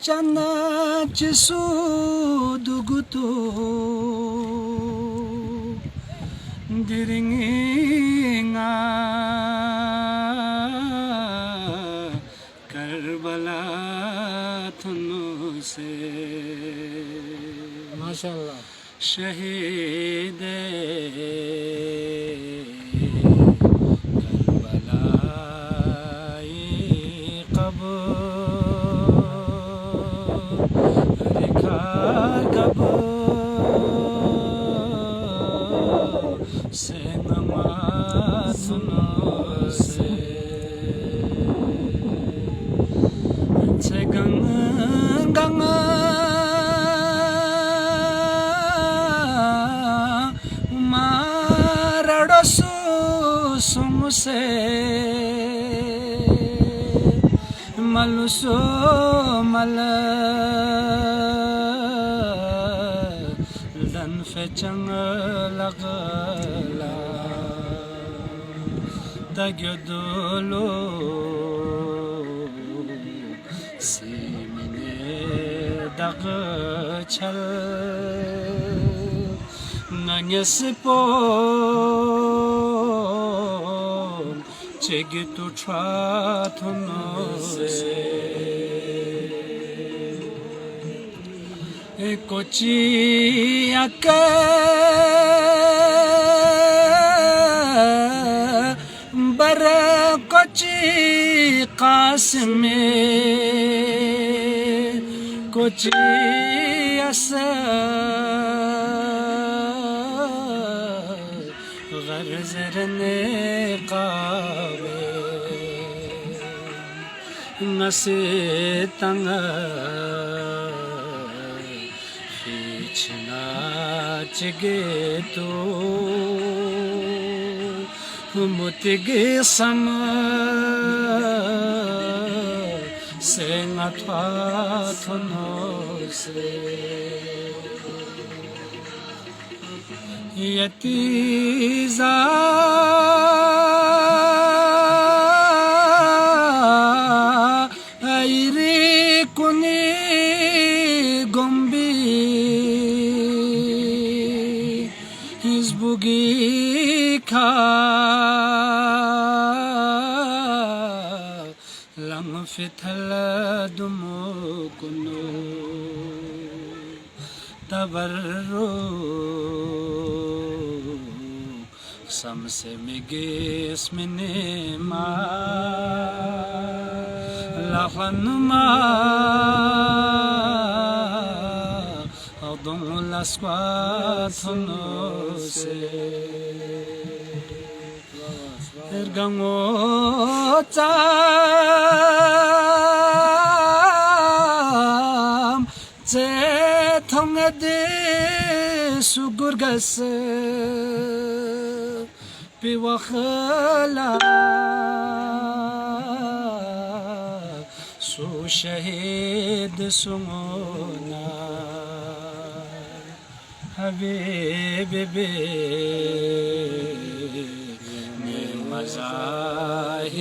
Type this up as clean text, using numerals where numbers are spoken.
Chana chisu dugutu diringinga Karbala thunu se माशाल्लाह शहीद Sumuse maluso mala dan fechang lagala tagyodolo simine dagchal nanyasipo Chegitu trathunose Kochi aka bara Kochi Qasime Kochi asa Gharzarne Nase tanga Hichna chigeto Mutige sama Sengatwa thonose Yatiza Bugi-ka lang fithala dumukuno tabarro samse migis minima lahanuma Don las quatronose Ergangotam Te thongade sugurgas Piwakhala Su shahid sumona Habibi min mazahiriya